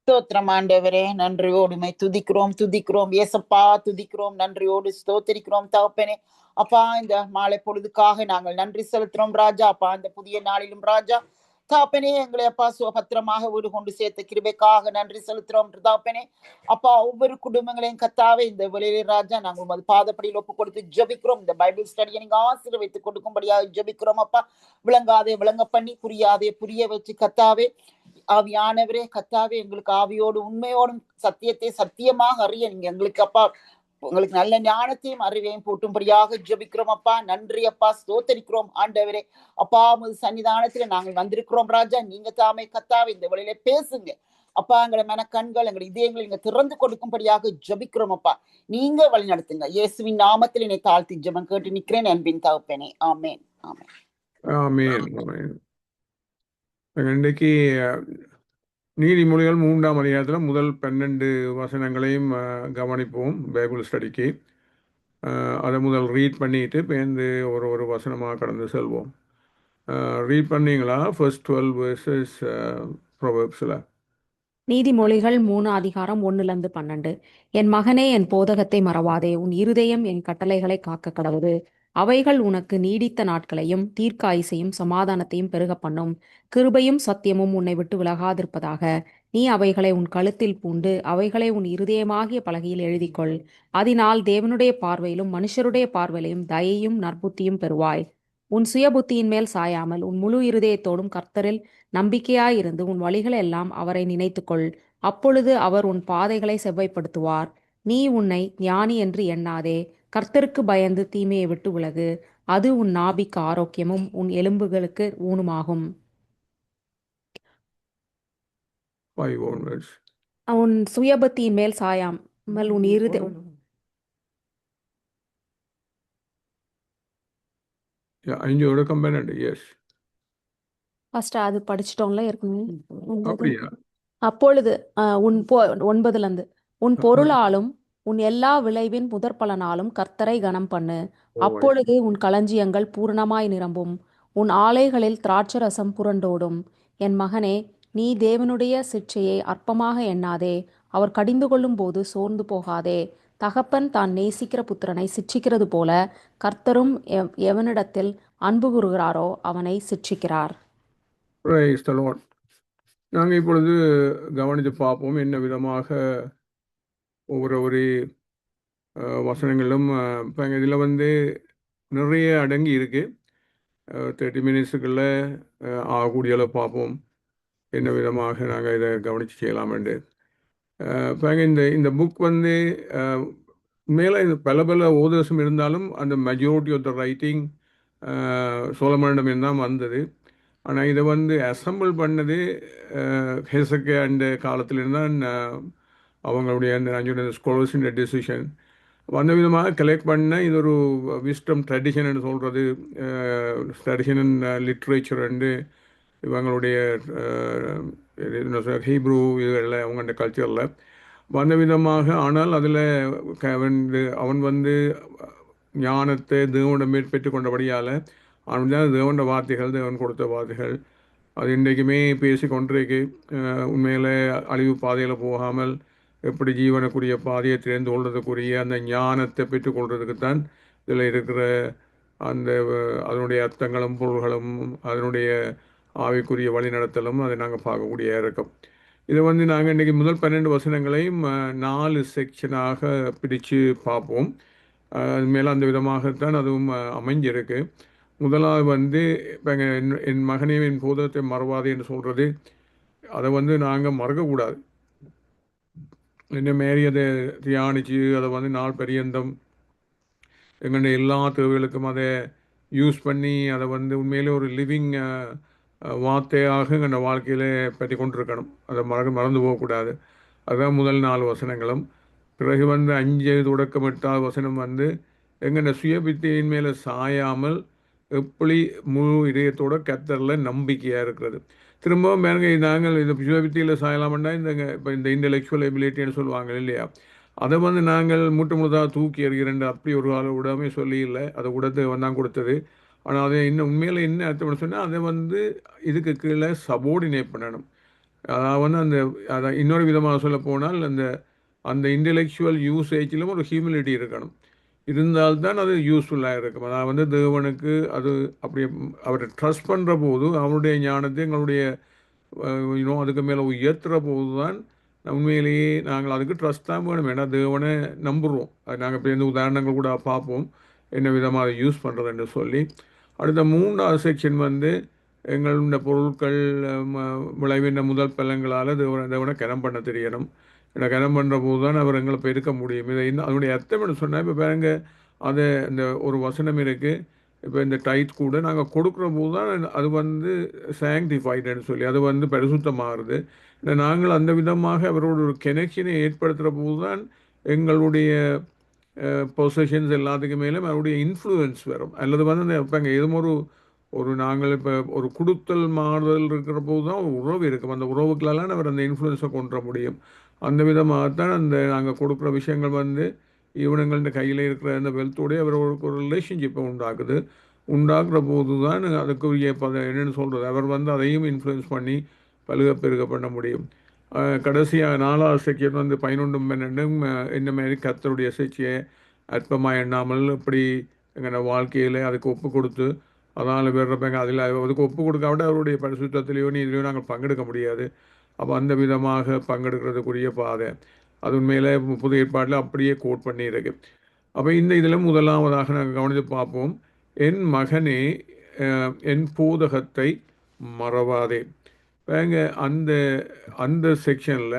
ஸ்தோத்திரம் ஆண்டவரே, நன்றியோடு உம்மை துதிக்கிறோம் துதிக்கிறோம் ஏசப்பா, துதிக்கிறோம் நன்றியோடு ஸ்தோத்திரிக்கிறோம் தகப்பனே. அப்பா, இந்த மாலை பொழுதுக்காக நாங்கள் நன்றி செலுத்துறோம் ராஜா. அப்பா, இந்த புதிய நாளிலும் ராஜா தாப்பனே, எங்களை அப்பா சுபத்திரமாக வீடு கொண்டு சேர்த்த கிருபைக்காக நன்றி செலுத்துறோம் தாப்பனே. அப்பா, ஒவ்வொரு குடும்பங்களையும் கத்தாவே இந்த வெளியிலே ராஜா நாங்கள் உமது பாதப்படியில் ஒப்பு கொடுத்து ஜெபிக்கிறோம். இந்த பைபிள் ஸ்டடியை நீங்க ஆசீர்வதித்து கொடுக்கும்படியாக ஜெபிக்கிறோம் அப்பா. விளங்காதே விளங்க பண்ணி, புரியாதே புரிய வச்சு கத்தாவே. ஆவியானவரே கத்தாவே, எங்களுக்கு ஆவியோடு உண்மையோடும் சத்தியத்தை சத்தியமாக அறிய நீங்க எங்களுக்கு அப்பா உங்களுக்கு நல்ல ஞானத்தையும் அறிவையும் போட்டும்படியாக ஜெபிக்கிறோம் அப்பா. நன்றி அப்பா, ஸ்தோத்தரிக்கிறோம் ஆண்டவரே. அப்பா, உமது சன்னிதானத்துல நாங்கள் வந்திருக்கிறோம் ராஜா. நீங்க தாமே கத்தாவே இந்த வழியில பேசுங்க அப்பா. எங்களை மன கண்கள் எங்களை இதயங்களை நீங்க திறந்து கொடுக்கும்படியாக ஜெபிக்கிறோம் அப்பா. நீங்க வழி நடத்துங்க. இயேசுவின் நாமத்தில் என்னை தாழ்த்தி ஜெபம் கேட்டு நிற்கிறேன் அன்பின் தகப்பனே. ஆமேன் ஆமேன் ஆமேன் ஆமேன். இன்றைக்கு நீதிமொழிகள் 3ஆம் அதிகாரத்தில் முதல் 12 வசனங்களையும் கவனிப்போம் பைபிள் ஸ்டடிக்கு. அதை முதல் ரீட் பண்ணிட்டு பேருந்து ஒரு ஒரு வசனமாக கடந்து செல்வோம். ரீட் பண்ணீங்களா? ஃபர்ஸ்ட் 12 வேர்சஸ் ப்ரொவெர்ப்ஸில். நீதிமொழிகள் 3 அதிகாரம் 1-12. என் மகனே, என் போதகத்தை மறவாதே, உன் இருதயம் என் கட்டளைகளை காக்க கடவுது. அவைகள் உனக்கு நீடித்த நாட்களையும் தீர்க்காயுசையும் சமாதானத்தையும் பெருக பண்ணும். கிருபையும் சத்தியமும் உன்னை விட்டு விலகாதிருப்பதாக. நீ அவைகளை உன் கழுத்தில் பூண்டு அவைகளை உன் இருதயமாகிய பலகையில் எழுதிக்கொள். அதனால் தேவனுடைய பார்வையிலும் மனுஷருடைய பார்வையிலும் தயையும் நற்புத்தியும் பெறுவாய். உன் சுய புத்தியின் மேல் சாயாமல் உன் முழு இருதயத்தோடும் கர்த்தரில் நம்பிக்கையாயிருந்து உன் வழிகளெல்லாம் அவரை நினைத்துக்கொள். அப்பொழுது அவர் உன் பாதைகளை செவ்வைப்படுத்துவார். நீ உன்னை ஞானி என்று எண்ணாதே. கர்த்தருக்கு பயந்து தீமையை விட்டு விலகு. அது உன் நாபிக்கு ஆரோக்கியமும் உன் எலும்புகளுக்கு ஊனுமாகும். உன் சுயபத்தியின் மேல் சாயாமல் உன் இருதயம். ஃபர்ஸ்ட் அது படிச்சிட்டோம்ல ஏற்கனவே. அப்பொழுது உன் 9 உன் பொருளாலும் உன் எல்லா விளைவின் முதற்பலனாலும் கர்த்தரை கனம் பண்ணு. அப்பொழுது உன் களஞ்சியங்கள் பூரணமாய் நிரம்பும், உன் ஆலைகளில் திராட்சரசம் புரண்டோடும். என் மகனே, நீ தேவனுடைய சிட்சையை அற்பமாக எண்ணாதே. அவர் கடிந்து கொள்ளும் போது சோர்ந்து போகாதே. தகப்பன் தான் நேசிக்கிற புத்திரனை சிட்சிக்கிறது போல கர்த்தரும் எவனிடத்தில் அன்பு கூறுகிறாரோ அவனை சிட்சிக்கிறார். நாங்கள் இப்பொழுது கவனித்து பார்ப்போம் என்ன விதமாக ஒவ்வொரு வசனங்களும். இப்போ இதில் நிறைய அடங்கி இருக்குது. 30 மினிட்ஸுக்குள்ளே ஆகக்கூடிய அளவு பார்ப்போம் என்ன விதமாக நாங்கள் இதை கவனித்து செய்யலாமென்று. இப்போ இந்த புக் மேலே இது பல பல ஓதர்ஸும் இருந்தாலும் அந்த மெஜாரிட்டி ஆஃப் த ரைட்டிங் சோலமனிடம் தான் வந்தது. ஆனால் இதை அசம்பிள் பண்ணது ஹெசக்கே அந்த காலத்திலிருந்தான் அவங்களுடைய அந்த ஸ்காலர்ஸின் டெசிஷன் வந்த விதமாக கலெக்ட் பண்ண. இது ஒரு விஸ்டம் ட்ரெடிஷன் சொல்கிறது. ட்ரெடிஷன் அண்ட் லிட்ரேச்சர் அண்டு இவங்களுடைய ஹீப்ரூ இதுகளில் அவங்களோட கல்ச்சரில் வந்த விதமாக. ஆனால் அதில் அவன் ஞானத்தை தேவனிடம் பெற்று கொண்டபடியால் அவன் தான் தேவனோட வார்த்தைகள், தேவன் கொடுத்த வார்த்தைகள் அது இன்றைக்குமே பேசி கொண்டிருக்கு. உண்மையில் அழிவு பாதையில் போகாமல் எப்படி ஜீவனக்குரிய பாதையை தெரிந்து கொள்றதுக்குரிய அந்த ஞானத்தை பெற்றுக்கொள்றதுக்குத்தான் இதில் இருக்கிற அந்த அதனுடைய அர்த்தங்களும் பொருள்களும் அதனுடைய ஆவிக்குரிய வழிநடத்தலும் அதை நாங்கள் பார்க்கக்கூடிய இருக்கோம். இதை நாங்கள் இன்றைக்கி முதல் 12 வசனங்களையும் 4 செக்ஷனாக பிரித்து பார்ப்போம். அது மேலே அந்த விதமாகத்தான் அதுவும் அமைஞ்சிருக்கு. முதலாவது இப்போ என் மகனே என் போதகத்தை மறவாதே என்று சொல்கிறது. அதை நாங்கள் மறக்கக்கூடாது. என்ன மாரி அதை தியானித்து அதை நாள் பரியந்தம் எங்களுடைய எல்லா தேவைகளுக்கும் அதை யூஸ் பண்ணி அதை உண்மையிலே ஒரு லிவிங் வார்த்தையாக எங்கள் வாழ்க்கையில் பற்றி கொண்டிருக்கணும். அதை மறந்து போகக்கூடாது. அதுதான் முதல் 4 வசனங்களும். பிறகு 5 தொடக்கம் 8ஆவது வசனம் எங்கள் சுயபித்தியின் மேலே சாயாமல் எப்படி முழு இதயத்தோட கர்த்தரில் நம்பிக்கையாக இருக்கிறது. திரும்பவும் பாருங்க, நாங்கள் இந்த சுயபித்தியில் சாயலாமன்னா இப்போ இந்த இன்டெலெக்சுவல் எபிலிட்டின்னு சொல்லுவாங்க இல்லையா, அதை நாங்கள் முழுதாக தூக்கி எறிகிறேன் அப்படி ஒரு ஆள் விடாமே சொல்லி இல்லை. அதை விடத்து தான் கொடுத்தது. ஆனால் அதை இன்னும் உண்மையில் என்ன அர்த்தம் சொன்னால் அதை இதுக்கு கீழே சபோர்டினேட் பண்ணணும். அதாவது அந்த அதை இன்னொரு விதமாக சொல்ல போனால் அந்த அந்த இன்டெலெக்சுவல் யூசேஜிலும் ஒரு ஹியூமிலிட்டி இருக்கணும். இருந்தால்தான் அது யூஸ்ஃபுல்லாக இருக்கும். அதாவது தேவனுக்கு அது அப்படி அவரை ட்ரஸ்ட் பண்ணுற போது அவருடைய ஞானத்தை எங்களுடைய இன்னும் அதுக்கு மேலே உயர்த்துற போது தான் உண்மையிலேயே நாங்கள் அதுக்கு ட்ரஸ்ட் தான் வேணும். ஏன்னா தேவனை நம்புகிறோம். அது நாங்கள் இப்போ இந்த உதாரணங்கள் கூட பார்ப்போம் என்ன விதமாக அதை யூஸ் பண்ணுறதுன்னு சொல்லி. அடுத்த 3வது செக்ஷன் வந்து எங்களுடைய பொருட்கள் விளைவின முதல் பலங்களால் தேவனை கனம் பண்ண தெரியணும். ஏன்னா கனம் பண்ணுற போது தான் அவர் எங்களை பெருக்க முடியும். இதை இன்னும் அதனுடைய அர்த்தம் என்ன சொன்னால், இப்போ பாருங்க, அதை இந்த ஒரு வசனம் இருக்குது. இப்போ இந்த டைத் கூட நாங்கள் கொடுக்குற போது தான் அது வந்து சாங்டிஃபைடுன்னு சொல்லி அது வந்து பரிசுத்தமாகுது. நாங்கள் அந்த விதமாக அவரோட ஒரு கனெக்ஷனை ஏற்படுத்துகிற போது தான் எங்களுடைய பொசஷன்ஸ் எல்லாத்துக்கு மேலே அவருடைய இன்ஃப்ளூயன்ஸ் வரும். அல்லது வந்து அந்த இப்போ அங்கே எதுவும் ஒரு நாங்கள் இப்போ ஒரு கொடுத்தல் மாறுதல் இருக்கிற போது தான் ஒரு உறவு இருக்கும். அந்த உறவுக்கெல்லாம் அவர் அந்த இன்ஃப்ளூயன்ஸை கொண்டு வர முடியும். அந்த விதமாகத்தான் அந்த நாங்கள் கொடுக்குற விஷயங்கள் வந்து இவனுங்கள்ட கையில் இருக்கிற அந்த வெல்த்தோடைய அவர்களுக்கு ஒரு ரிலேஷன்ஷிப்பை உண்டாக்குற போது தான் அதுக்குரிய என்னென்னு சொல்கிறது, அவர் வந்து அதையும் இன்ஃப்ளூயன்ஸ் பண்ணி பழுக பெருக பண்ண முடியும். கடைசியாக 4வது செக்ஷன் வந்து 11 12 இந்த மாதிரி கர்த்தருடைய சிக்ஷையை அற்பமாக எண்ணாமல் இப்படி எங்கள் வாழ்க்கையில் அதுக்கு ஒப்பு கொடுத்து அதனால் வர்றப்பங்க அதில் அதுக்கு ஒப்பு கொடுக்காவிட அவருடைய பரிசுத்தத்திலேயோ நீதிலையோ நாங்கள் பங்கெடுக்க முடியாது. அப்போ அந்த விதமாக பங்கெடுக்கிறதுக்குரிய பாதை அது உண்மையில் புது ஏற்பாட்டில் அப்படியே கோட் பண்ணியிருக்கு. அப்போ இந்த இதில் முதலாவதாக நாங்கள் கவனித்து பார்ப்போம். என் மகனே என் போதகத்தை மறவாதே. வேங்க அந்த அந்த செக்ஷனில்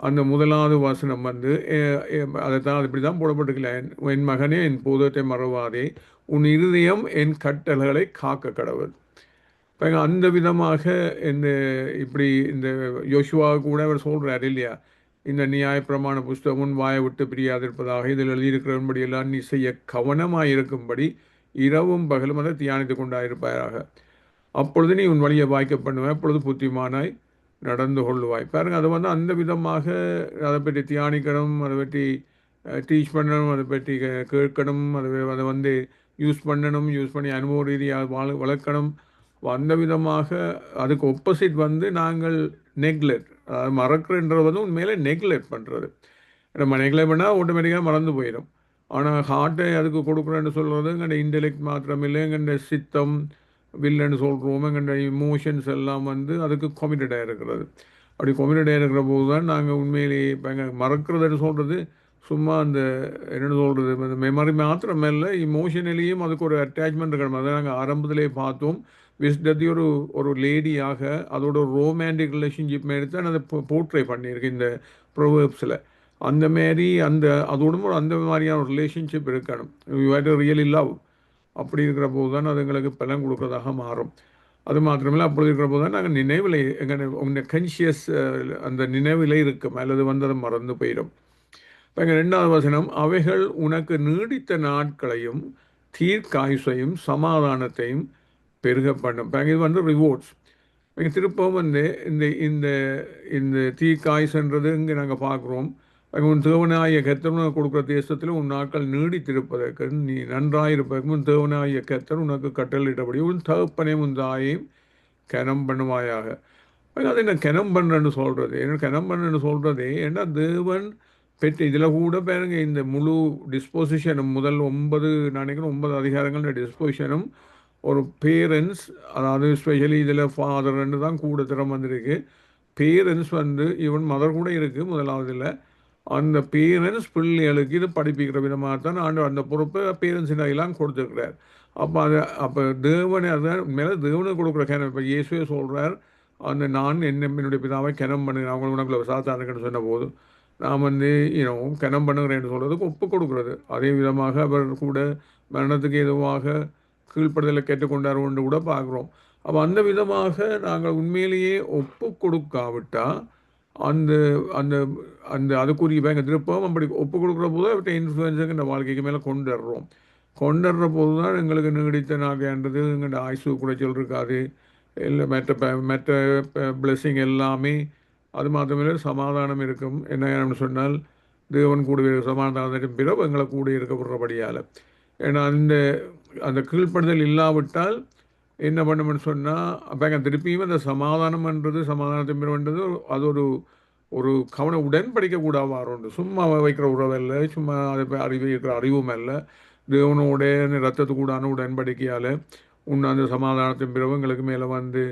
அந்த முதலாவது வசனம் வந்து அதை தான் அது இப்படி தான் போடப்பட்டிருக்கல. என் மகனே என் போதகத்தை மறவாதே, உன் இருதயம் என் கட்டளைகளை காக்க கடவுள். இப்போ அந்த விதமாக இந்த இப்படி இந்த யோசுவா கூட அவர் சொல்கிறார் இல்லையா, இந்த நியாயப்பிரமாண புஸ்தகம் வாயை விட்டு பிரியாதிருப்பதாக இதில் எழுதியிருக்கிறபடி எல்லாம் நீ செய்ய கவனமாக இருக்கும்படி இரவும் பகலும் அதை தியானித்து கொண்டாயிருப்பாயாக. அப்பொழுது நீ உன் வழியை வாய்க்க பண்ணுவாய், அப்பொழுது புத்திமானாய் நடந்து கொள்ளுவாய். பாருங்கள், அதை வந்து அந்த விதமாக அதை பற்றி தியானிக்கணும், அதை பற்றி டீச் பண்ணணும், அதை பற்றி கேட்கணும், அதை வந்து யூஸ் பண்ணி அனுபவ ரீதியாக வளர்க்கணும். அந்த விதமாக அதுக்கு ஒப்போசிட் வந்து நாங்கள் நெக்லெக்ட், அதாவது மறக்கிறன்றது வந்து உண்மையிலே நெக்லெக்ட் பண்ணுறது. நம்ம நெக்லெக்ட் பண்ணால் ஆட்டோமேட்டிக்காக மறந்து போயிடும். ஆனால் ஹார்ட்டை அதுக்கு கொடுக்குறேன்னு சொல்கிறது எங்கள்ட இன்டெலெக்ட் மாத்திரம் இல்லை, எங்கள்ட சித்தம் வில்லுன்னு சொல்கிறோம், எங்கள்ட இமோஷன்ஸ் எல்லாம் வந்து அதுக்கு கமிட்டடாக இருக்கிறது. அப்படி கமிட்டடாக இருக்கிற போது தான் நாங்கள் உண்மையிலேயே இப்போ எங்கள் மறக்கிறதுன்னு சொல்கிறது சும்மா அந்த என்னென்னு சொல்கிறது, அந்த மெமரி மாத்திரம் இல்லை, இமோஷனலியும் அதுக்கு ஒரு அட்டாச்மெண்ட் இருக்கணும். அதை நாங்கள் ஆரம்பத்திலே பார்த்தோம். விஸ்டத்தி ஒரு லேடியாக அதோட ரோமான்டிக் ரிலேஷன்ஷிப் எடுத்து அதை போர்ட்ரே பண்ணியிருக்கு இந்த ப்ரோவர்ப்ஸில். அந்த மாரி அதோட அந்த மாதிரியான ஒரு ரிலேஷன்ஷிப் இருக்கணும். You had to really love. அப்படி இருக்கிற போது தான் அது எங்களுக்கு பலன் கொடுக்குறதாக மாறும். அது மாத்திரமில்லை, அப்படி இருக்கிற போது தான் நாங்கள் நினைவில் உங்கள் கன்ஷியஸ் அந்த நினைவில் இருக்கும், அல்லது வந்து அதை மறந்து போயிடும். இப்போ எங்கள் 2வது வசனம், அவைகள் உனக்கு நீடித்த நாட்களையும் தீர்க்காயுசையும் சமாதானத்தையும் பெருக பண்ணும். இது வந்து ரிவார்ட்ஸ். இங்கே திருப்பவும் வந்து இந்த இந்த இந்த தீர்க்காயுசன்றது இங்கே நாங்கள் பார்க்குறோம். உன் தேவனாய கர்த்தர் கொடுக்குற தேசத்தில் உன் நாட்கள் நீடித்திருப்பதற்கு, நீ நன்றாயிருப்பதற்கு உன் தேவனாய கர்த்தர் உனக்கு கட்டளையிட்டபடி உன் தகப்பனையும் உன் தாயையும் கனம் பண்ணுவாயாக. அது என்ன கனம் பண்ணுறேன்னு சொல்கிறது? என்ன கனம் பண்ணுறேன்னு சொல்கிறது? ஏன்னா தேவன் பெற்று இதில் கூட பாருங்க, இந்த முழு டிஸ்போசிஷனும் முதல் 9 அதிகாரங்கள் டிஸ்போசிஷனும் ஒரு பேரண்ட்ஸ், அதாவது ஸ்பெஷலி இதில் ஃபாதர்ன்னு தான் கூட திறம் வந்திருக்கு. பேரண்ட்ஸ் வந்து ஈவன் மதர் கூட இருக்குது முதலாவதில். அந்த பேரண்ட்ஸ் பிள்ளைகளுக்கு இது படிப்பிக்கிற விதமாக தான் ஆண்டவர் அந்த பொறுப்பை பேரண்ட்ஸின் கையெல்லாம் கொடுத்துருக்கிறார். அப்போ தேவனை அதுதான் மேலே தேவனுக்கு கொடுக்குற கிணம். இப்போ இயேசுவே சொல்கிறார், அந்த நான் என்னுடைய பிதாவை கிணம் பண்ணுகிறேன், அவங்களுக்கு உனக்குள்ள சாத்தானுக்குன்னு சொன்ன போது நான் வந்து கிணம் பண்ணுகிறேன்னு சொல்கிறதுக்கு ஒப்பு கொடுக்குறது. அதே விதமாக அவர் கூட மரணத்துக்கு எதுவாக கீழ்ப்படுதலை கேட்டுக்கொண்டார் ஒன்று கூட பார்க்குறோம். அப்போ அந்த விதமாக நாங்கள் உண்மையிலேயே ஒப்பு கொடுக்காவிட்டால் அந்த அந்த அந்த அதுக்குரிய எங்கள் திருப்பம் அப்படி ஒப்பு கொடுக்குற போது அவர்கிட்ட இன்ஃப்ளூயன்ஸுங்க இந்த வாழ்க்கைக்கு மேலே கொண்டுடுற போது தான் எங்களுக்கு நீடித்த நாகன்றது எங்கள்ட ஆயுசு குறைச்சல் இருக்காது, இல்லை மற்ற பிளெஸ்ஸிங் எல்லாமே. அது மாத்திரமே சமாதானம் இருக்கும். என்ன சொன்னால் தேவன் கூட சமாதானத்தின் பிறகு எங்களை கூட இருக்கப்படுறபடியால். ஏன்னா அந்த கீழ்ப்படுதல் இல்லாவிட்டால் என்ன பண்ணுமென்னு சொன்னால் அப்போ திருப்பியும் அந்த சமாதானம்ன்றது சமாதானத்தை பெறுன்றது அது ஒரு ஒரு கவன உடன்படிக்க கூட வாரோண்டு சும்மா வைக்கிற உறவல்ல சும்மா அதை அறிவு இருக்கிற அறிவும் அல்ல தேவனோட ரத்தத்து கூடான உடன்படிக்கையால் உன்ன அந்த சமாதானத்தின் பிறகு எங்களுக்கு மேலே வந்து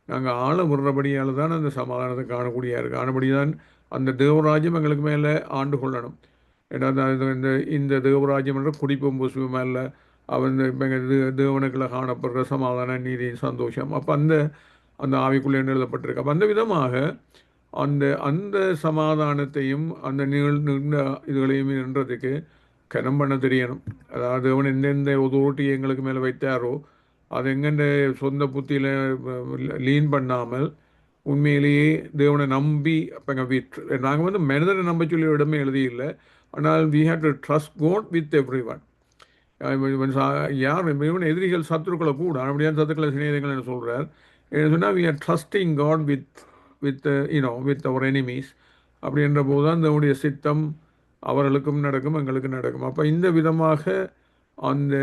நாங்கள் ஆள விடுறபடியால் தான் அந்த சமாதானத்தை காணக்கூடியா இருக்குது ஆனபடி தான் அந்த தேவராஜ்யம் எங்களுக்கு மேலே ஆண்டு கொள்ளணும். ஏன்னா இந்த இந்த தேவராஜ்யம் என்ற குடிப்பும் புசுவும் அல்ல அவன் தேவனுக்குள்ள காணப்படுற சமாதான நீதி சந்தோஷம் அப்போ அந்த அந்த ஆவிக்குள்ளே எழுதப்பட்டிருக்கு. அப்போ அந்த விதமாக அந்த அந்த சமாதானத்தையும் அந்த நீண்ட இதுகளையும் என்றதுக்கு கனம் பண்ண தெரியணும். அதாவது அவன் எந்தெந்த ஒதோட்டி எங்களுக்கு மேலே வைத்தாரோ அது எங்கெந்த சொந்த புத்தியில் லீன் பண்ணாமல் உண்மையிலேயே தேவனை நம்பி அப்போ நாங்கள் வந்து மனிதனை நம்ப சொல்லி இடமே எழுதியில்லை. ஆனால் we have to trust God with every one. யார் இவன் எதிரிகள் சத்துருக்களை கூட அப்படியான சத்துக்களை சிநேகங்கள் என்ன சொல்கிறார் என்ன சொன்னால் we are trusting God with with with our enemies. அப்படின்ற போது தான் தேவனுடைய சித்தம் அவர்களுக்கும் நடக்கும் எங்களுக்கும் நடக்கும். அப்போ இந்த விதமாக அந்த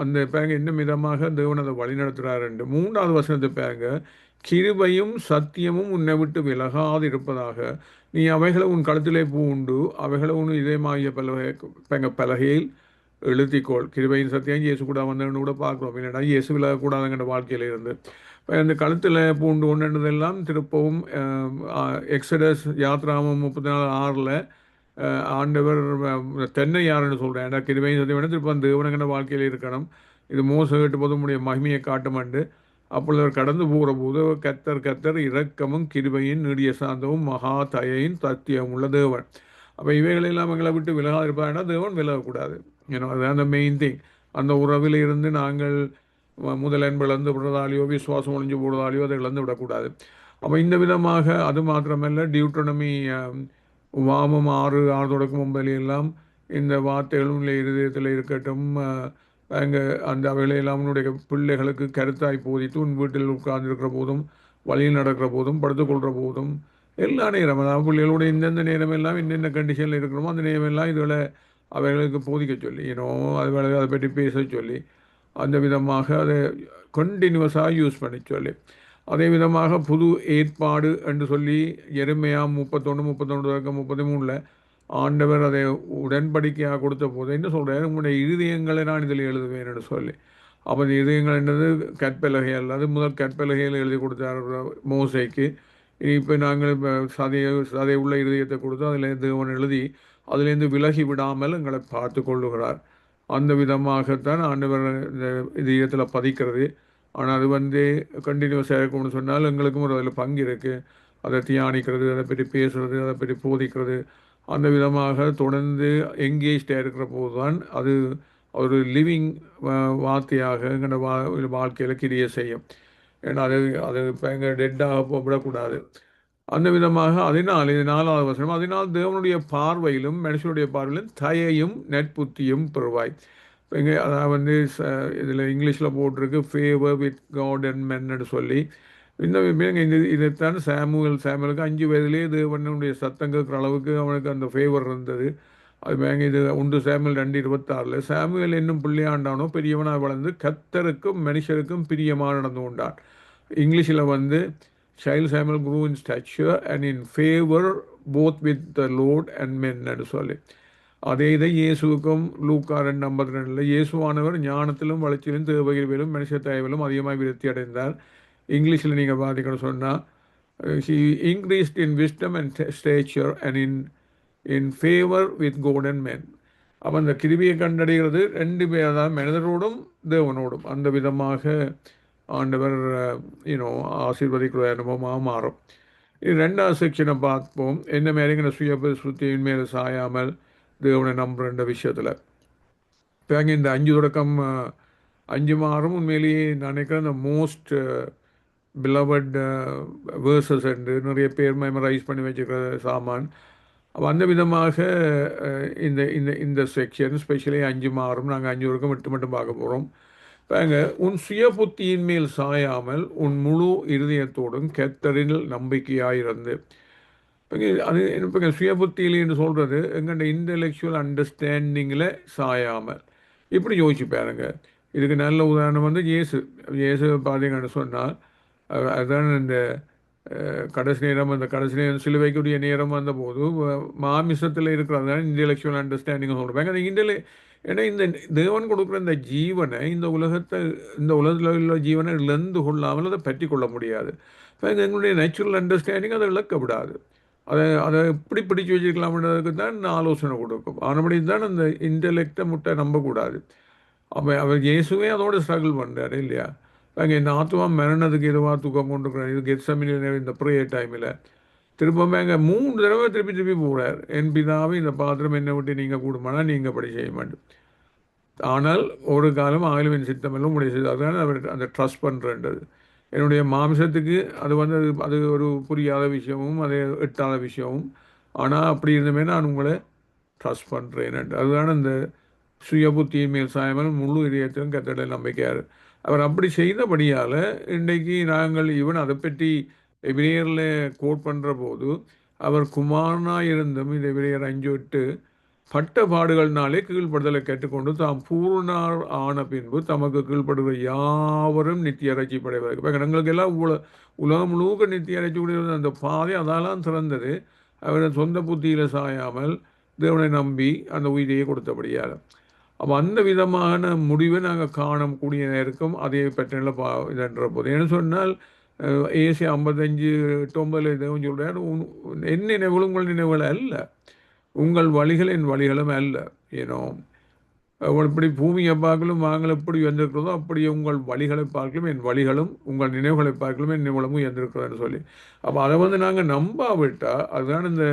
அந்த பேங்க என்ன விதமாக தேவன் அதை வழிநடத்துகிறாருண்டு 3வது வசனத்தை பேங்க கிருபையும் சத்தியமும் உன்னை விட்டு விலகாது இருப்பதாக நீ அவைகளை உன் கழுத்திலே பூண்டு அவைகளை உன் இதயமாகிய பலகையில் எழுத்திக்கோள். கிருபையின் சத்தியம் இயேசு கூட வந்தவன்னு கூட பார்க்குறோம். இல்லைன்னா இயேசு விலகக்கூடாதுங்கிற வாழ்க்கையில் இருந்து இந்த கழுத்தில் பூண்டு ஒன்றுன்றதெல்லாம் திருப்பவும் எக்ஸடஸ் யாத்ராமம் 34:6 ஆண்டவர் தென்னை யாருன்னு சொல்கிறேன். ஏன்னா கிருபையின் சத்தியம் வேணும் திருப்பம் தேவனங்கிற வாழ்க்கையில் இருக்கணும். இது மோசம் கேட்டு போது உடைய மகிமையை காட்டுமாண்டு அப்பொழுது அவர் கடந்து போகிற போது கத்தர் இரக்கமும் கிருபையின் நீடிய சாந்தமும் மகா தயையின் சத்தியம் உள்ள தேவன். அப்போ இவைகளெல்லாம் எங்களை விட்டு விலகாது இருப்பாங்கன்னா தேவன் விலகக்கூடாது. அதுதான் அந்த மெயின் திங். அந்த உறவில் இருந்து நாங்கள் முதல் அன்பு இழந்து விடுறதாலேயோ விசுவாசம் ஒழிஞ்சு போடுறதாலேயோ அதை இழந்து விடக்கூடாது. அப்போ இந்த விதமாக அது மாத்திரமல்ல டியூட்டனமி வாமம் 6 தொடக்கம் 9 எல்லாம் இந்த வார்த்தைகளும் இல்லை இருதயத்தில் இருக்கட்டும் அங்கே அந்த அவைகளையெல்லாம் உன்னுடைய பிள்ளைகளுக்கு கருத்தாய் போதித்து உன் வீட்டில் உட்கார்ந்துருக்கிற போதும் வழியில் நடக்கிற போதும் படுத்துக்கொள்கிற போதும் எல்லா நேரம் அதாவது பிள்ளைகளோட இந்தந்த நேரம் எல்லாம் என்னென்ன கண்டிஷனில் இருக்கிறோமோ அந்த நேரம் எல்லாம் இதில் அவைகளுக்கு போதிக்க சொல்லி அதை பற்றி பேச சொல்லி அந்த விதமாக அதை கண்டினியூஸாக யூஸ் பண்ணி சொல்லி அதே விதமாக புது ஏற்பாடு என்று சொல்லி எருமையா 31 ஆண்டவர் அதை உடன்படிக்கையாக கொடுத்த போது என்ன சொல்கிறார் உங்களுடைய இருதயங்களை நான் இதில் எழுதுவேன் என்று சொல்லி. அப்போ இந்த இருதயங்கள் என்னது கற்பலகை அல்லது முதல் கற்பலகையில் எழுதி கொடுத்தார் மோசைக்கு. இப்போ நாங்கள் சதை உள்ள இருதயத்தை கொடுத்து அதில் தேவன் எழுதி அதிலேருந்து விலகி விடாமல் எங்களை பார்த்து கொள்ளுகிறார். அந்த விதமாகத்தான் ஆண்டவர் இந்த இதயத்தில் பதிக்கிறது. ஆனால் அது வந்து கண்டினியூஸாக இருக்கும்னு சொன்னால் எங்களுக்கும் ஒரு அதில் பங்கு இருக்குது. அதை தியானிக்கிறது, அதை பற்றி பேசுகிறது, அதை பற்றி போதிக்கிறது, அந்த விதமாக தொடர்ந்து எங்கேஜ்டாக இருக்கிற போது தான் அது ஒரு லிவிங் வார்த்தையாக எங்களோட வாழ்க்கையில் கிரியை செய்யும். ஏன்னா அது இப்போ எங்கள் டெட்டாக விடக்கூடாது. அந்த விதமாக அதனால் இது 4வது வசனம் அதனால் தேவனுடைய பார்வையிலும் மனுஷனுடைய பார்வையிலும் தயையும் நட்புத்தியும் பெறுவாய். இப்போ இங்கே அதாவது வந்து இதில் இங்கிலீஷில் போட்டிருக்கு ஃபேவர் வித் காட் அண்ட் மென்னு சொல்லி இந்த இதைத்தான் சாமுவேலுக்கு 5 வயதிலேயே தேவனுடைய சத்தம் கேட்குற அளவுக்கு அவனுக்கு அந்த ஃபேவர் இருந்தது. அது மேங்க இது 1 சாமுவேல் 2:26 சாமுவேல் என்னும் பிள்ளையாண்டானோ பெரியவனாக வளர்ந்து கர்த்தருக்கும் மனுஷருக்கும் பிரியமாக நடந்து கொண்டான். இங்கிலீஷில் வந்து child Samuel grew in stature and in favor both with the Lord and men என்று சொல்லி அதே இதை இயேசுக்கும் லூக்கா 2:52 இயேசுவானவர் ஞானத்திலும் வளர்ச்சியிலும் தேவகிரிவிலும் மனுஷ தயவிலும் அதிகமாக விருத்தி அடைந்தார். இங்கிலீஷில் நீங்கள் பார்த்தீங்கன்னு சொன்னால் he increased in wisdom and stature and in favor with God and men. அப்போ அந்த கிருபியை கண்டடைகிறது 2 பேர் தான் மனிதரோடும் தேவனோடும் அந்த விதமாக ஆண்டவர் ஆசீர்வதிக்கிற அனுபவமாக மாறும். இது 2வது செக்ஷனை பார்ப்போம். என்ன மாதிரிங்கிற சுயபசுத்தியின் மேலே சாயாமல் தேவனை நம்புகிற விஷயத்தில் இப்போ இந்த 5 தொடக்கம் 5 மாறும் உண்மையிலேயே நினைக்கிறேன் இந்த மோஸ்ட் பிலவட் வேர்சஸ் என்று நிறைய பேர் மெமரைஸ் பண்ணி வச்சுக்கிற சாமான். அப்போ அந்த விதமாக இந்த இந்த இந்த செக்ஷன் ஸ்பெஷலி 5 மாறும் நாங்கள் 5 வரைக்கும் மட்டும் பார்க்க போகிறோம். பாருங்க உன் சுய புத்தியின் மேல் சாயாமல் உன் முழு இருதயத்தோடும் கர்த்தரில் நம்பிக்கையாயிருந்து அது இப்போ சுய புத்தியிலேன்னு சொல்கிறது எங்கள்ட இன்டலெக்சுவல் அண்டர்ஸ்டாண்டிங்கில் சாயாமல் இப்படி யோசிச்சு பாருங்க. இதுக்கு நல்ல உதாரணம் வந்து இயேசு. இயேசு பார்த்தீங்கன்னு சொன்னால் அதுதான் இந்த கடைசி நேரம், அந்த கடைசி நேரம் சிலுவைக்குரிய நேரம் வந்தபோது மாமிசத்தில் இருக்கிறது தான் இன்டெலெக்சுவல் அண்டர்ஸ்டாண்டிங் சொல்கிறாங்க. அது ஏன்னா இந்த தேவன் கொடுக்குற இந்த ஜீவனை இந்த உலகத்தில் உள்ள ஜீவனை இழந்து கொள்ளாமல் அதை பற்றி கொள்ள முடியாது. இப்போ எங்களுடைய நேச்சுரல் அண்டர்ஸ்டாண்டிங் அதை இழக்கப்படாது. அதை எப்படி பிடிச்சி வச்சுக்கலாம்ன்றதுக்கு தான் ஆலோசனை கொடுக்கும். ஆனபடி தான் அந்த இன்டெலெக்டை முட்டை நம்பக்கூடாது. அவர் இயேசுவே அதோட ஸ்ட்ரகிள் பண்ணுறாரு இல்லையா? அங்கே இந்த ஆத்மா மரணத்துக்கு எதுவாக தூக்கம் கொண்டுருக்குறாரு. இது கெத்செமனே இந்த ப்ரேயர் டைமில் திரும்ப அங்கே 3 தடவை திருப்பி போகிறார். என் பிதாவை இந்த பாத்திரம் என்னை விட்டு நீங்கள் கூடுமானா நீங்கள் படி செய்ய மாட்டேன், ஆனால் ஒரு காலம் ஆகலும் என் சித்தமெல்லாம் உடைய செய்து. அதனால் அவர் அந்த ட்ரஸ்ட் பண்ணுறன்றது என்னுடைய மாம்சத்துக்கு அது வந்து அது ஒரு புரியாத விஷயமும் அது எட்டாத விஷயமும். ஆனால் அப்படி இருந்தமே நான் உங்களை ட்ரஸ்ட் பண்ணுறேன். அதுதான் அந்த சுய புத்தியின் மேல் சாயாமல் முழு இதயத்திலும் கத்தடை நம்பிக்கையார். அவர் அப்படி செய்தபடியால் இன்றைக்கு நாங்கள் ஈவன் அதை பற்றி எபிரேயரில் கோட் பண்ணுற போது அவர் குமாரனாக இருந்தும் இந்த எபிரேயர் 5:8 பட்ட பாடுகள்னாலே கீழ்ப்படுதலை கேட்டுக்கொண்டு தாம் பூர்ணார் ஆன பின்பு தமக்கு கீழ்ப்படுகிற யாவரும் நித்திய இறைச்சி படைவதற்கு. இப்போ எங்களுக்கு எல்லாம் உலகம் முழுக்க நித்திய இறைச்சி உடையது அந்த பாதை அதெல்லாம் திறந்தது அவர் சொந்த புத்தியில் சாயாமல் தேவனை நம்பி அந்த உயிரையை கொடுத்தபடியால். அப்போ அந்த விதமான முடிவை நாங்கள் காணக்கூடிய நேருக்கும் அதே பற்றின இதன்ற போது என்ன சொன்னால் ஏசி 55:9 தேவன் சொல்கிறார், என் நினைவுகள் உங்கள் நினைவுகள் அல்ல, உங்கள் வழிகள் என் வழிகளும் அல்ல. ஏன்னோ இப்படி பூமியை பார்க்கலும் வாங்கல் எப்படி வந்திருக்கிறதோ அப்படி உங்கள் வழிகளை பார்க்கலும் என் வழிகளும், உங்கள் நினைவுகளை பார்க்கலும் என் நினைவுகளும் உயர்ந்திருக்கிறதுன்னு சொல்லி. அப்போ அதை வந்து நாங்கள் நம்பாவிட்டால் அதுதான் இந்த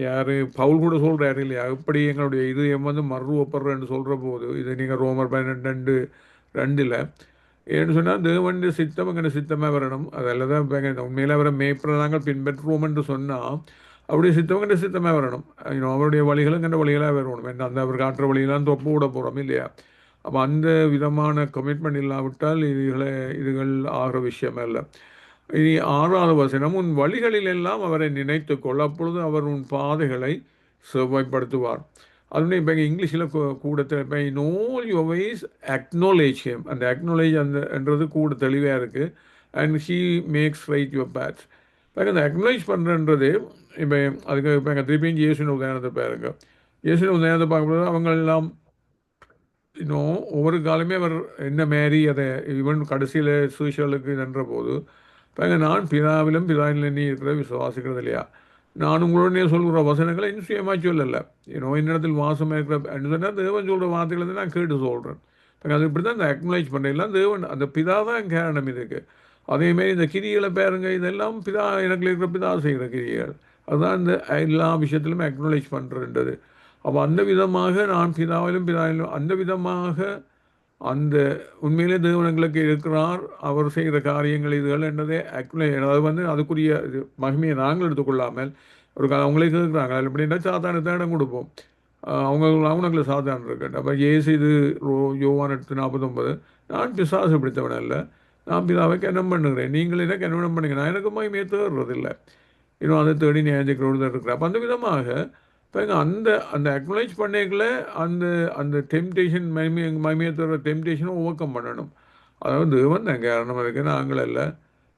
யார் பவுல் கூட சொல்கிறாரு இல்லையா, எப்படி எங்களுடைய இதயம் வந்து மறுவப்படுறன்னு சொல்கிற போது இது நீங்கள் ரோமர் 12:2 ஏன்னு சொன்னால் தேவன் சித்தம் எங்கள் சித்தமாக வரணும். அதில் தான் இப்போ உண்மையில் அவரை மேய்ப்பரை நாங்கள் பின்பற்றுவோம் என்று சொன்னால் அவருடைய சித்தம் எங்கள் சித்தமாக வரணும். அவருடைய வழிகளும் எங்கள் வழிகளாக வரணும். என்ன அந்த அவர் காட்டுற வழியெல்லாம் தொப்பு விட போகிறோம் இல்லையா? அப்போ அந்த விதமான கமிட்மெண்ட் இல்லாவிட்டால் இதுகள் ஆகிற விஷயமே இல்லை. இனி 6வது வசனம், உன் வழிகளில் எல்லாம் அவரை நினைத்துக்கொள், அப்பொழுது அவர் உன் பாதைகளை செவ்வாய்ப்படுத்துவார். அதுன்னு இப்போ இங்கிலீஷில் கூட இப்போ in all your ways acknowledge him. அந்த அக்னாலேஜ் என்றது கூட தெளிவாக இருக்குது. And he makes right your path. இப்போ அந்த அக்னாலேஜ் பண்ணுறன்றது இப்போ அதுக்கு இப்போ எங்கள் திருப்பியும் இயேசுவின் உதாரணத்தை பாருங்க. இயேசுவின் உதாரணத்தை பார்க்கும்போது அவங்க எல்லாம் இன்னும் ஒவ்வொரு காலமே அவர் என்ன மாரி அதை ஈவன் கடைசியில் சூஷலுக்கு நின்ற போது பாருங்க, நான் பிதாவிலும் பிதாவிலும் நீ இருக்கிற விசுவாசிக்கிறது இல்லையா, நான் உங்களுடனே சொல்கிற வசனங்களை நிச்சயமாக சொல்லலை, என்னிடத்தில் வாசமாக இருக்கிற சொன்னால் தேவன் சொல்கிற வார்த்தைகளை வந்து நான் கேட்டு சொல்கிறேன். அது இப்படி தான் இந்த அக்னாலேஜ் பண்ணுறதுலாம் தேவன் அந்த பிதா தான் காரணம் இதுக்கு. அதேமாரி இந்த கிரிகளை பாருங்க, இதெல்லாம் பிதா எனக்கு இருக்கிற பிதா செய்கிற கிரிகள். அதுதான் இந்த எல்லா விஷயத்திலுமே அக்னாலேஜ் பண்ணுறதுன்றது. அப்போ அந்த விதமாக நான் பிதாவிலும் அந்த விதமாக அந்த உண்மையிலே தேவனங்களுக்கு இருக்கிறார், அவர் செய்கிற காரியங்கள் இதுகள் என்றதே அது வந்து அதுக்குரிய மகிமையை நாங்கள் எடுத்துக்கொள்ளாமல் ஒரு அவங்களே கேட்குறாங்க அதில் எப்படின்னா சாத்தானுக்கு தான் இடம் கொடுப்போம். அவங்களுக்கு சாத்தான இருக்கேன். அப்போ ஏசு இது யோவான் 8:49 நான் பிசாசு பிடித்தவன் அல்ல, நான் பிதாவை கனம் பண்ணுகிறேன், நீங்கள் என்ன கனம் பண்ணுங்க, நான் எனக்கு மகிமையை தேடுறதில்லை, இன்னும் அதை தேடி நியாயக்கிறோடு இருக்கிறேன். அப்போ அந்த விதமாக இப்போ அந்த அக்னாலேஜ் பண்ணிக்கல அந்த டெம்டேஷன் மகிமையை தர டெம்டேஷனை ஓவர் கம் பண்ணணும். அதாவது தேவன் தான் காரணம், அதுக்கு நாங்கள் இல்லை.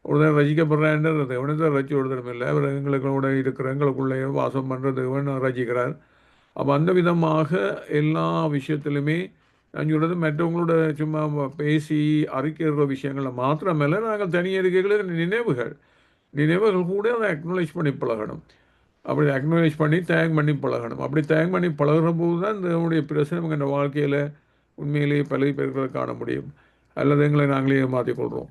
ஒரு தடவை ரசிக்கப்படுறான்றது தேவனை தான் ரசி ஒரு தடவை இல்லை, அவர் எங்களுக்கூட இருக்கிற எங்களுக்குள்ளே வாசம் பண்ணுற தேவன் ரசிக்கிறார். அப்போ அந்த விதமாக எல்லா விஷயத்துலையுமே நான் சொல்கிறது மற்றவங்களோட சும்மா பேசி அறிக்கிற விஷயங்களில் மாத்திரமல்ல, நாங்கள் தனியாக இருக்கிற நினைவுகள் கூட அதை அக்னாலேஜ் பண்ணி பழகணும். அப்படி அக்னாலேஜ் பண்ணி தேங்க் பண்ணி பழகணும். அப்படி தேங்க் பண்ணி பழகிற போது தான் இதனுடைய பிரச்சனை நமக்கு இந்த வாழ்க்கையில் உண்மையிலேயே பழகி பெருக்கிறத காண முடியும். அல்லது எங்களை நாங்களே மாற்றிக்கொள்கிறோம்.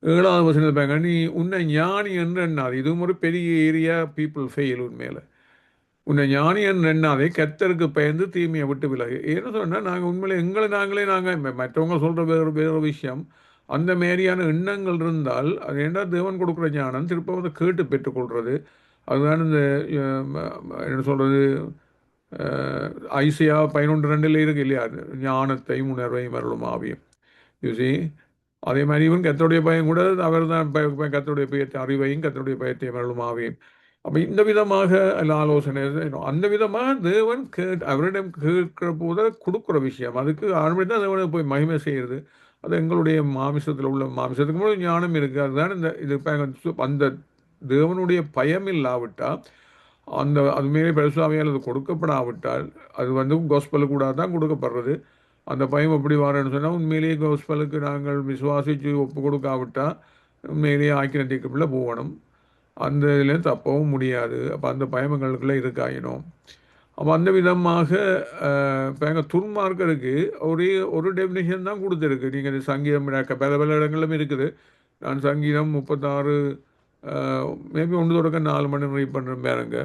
7வது வசனத்தை பாருங்க, நீ உன்னை ஞானி என்று எண்ணாது. இதுவும் ஒரு பெரிய ஏரியா பீப்புள் ஃபெயில். உண்மையில் உன்னை ஞானி என்று எண்ணாதே, கர்த்தருக்கு பயந்து தீமையை விட்டு விலகு. ஏன்னு சொன்னால் நாங்கள் உண்மையிலே நாங்கள் மற்றவங்க சொல்கிற வேறு விஷயம் அந்த மாதிரியான எண்ணங்கள் இருந்தால் அது என்ன தேவன் கொடுக்குற ஞானம் திருப்ப அதை கேட்டு பெற்றுக்கொள்வது. அதுதான் இந்த என்ன சொல்கிறது ஐசியா 11:2 இருக்கு இல்லையா, ஞானத்தையும் உணர்வையும் அருளும் ஆவியும். யூசி அதே மாதிரி இவன் கர்த்தருடைய பயம் கூட அவர் தான் கர்த்தருடைய பயத்தை அறிவையும் கர்த்தருடைய பயத்தையும் அருளும் ஆவியும். அப்போ இந்த விதமாக அல்ல ஆலோசனை அந்த விதமாக தேவன் அவரிடம் கேட்கிற போது கொடுக்குற விஷயம் அதுக்கு ஆரம்பி தான் தேவனை போய் மகிமை செய்கிறது. அது எங்களுடைய மாமிசத்தில் உள்ள மாமிசத்துக்கு கூட ஞானம் இருக்குது. அதுதான் இந்த இது அந்த தேவனுடைய பயம் இல்லாவிட்டால் அது மேலே பரிசுத்தாவியால் அது கொடுக்கப்படாவிட்டால் அது வந்து கோஸ்பலுக்கு கூட தான் கொடுக்கப்படுறது. அந்த பயம் எப்படி வரேன்னு சொன்னால் உண்மையிலேயே கோஸ்பலுக்கு நாங்கள் விசுவாசித்து ஒப்பு கொடுக்காவிட்டால் உண்மையிலேயே ஆக்கிரத்திற்குள்ளே போகணும். அந்த இதுலேயும் தப்பவும் முடியாது. அப்போ அந்த பயமங்களுக்குள்ளே இருக்காயினோம். அப்போ அந்த விதமாக இப்போ எங்கள் துன்மார்க்கருக்கு ஒரு டெஃபினேஷன் தான் கொடுத்துருக்கு. நீங்கள் இது சங்கீதம் பல பல இடங்களிலும் இருக்குது. நான் சங்கீதம் 36 மேபி 1 தொடக்க 4 மணி ரீட் பண்ணுறேன் பாருங்க.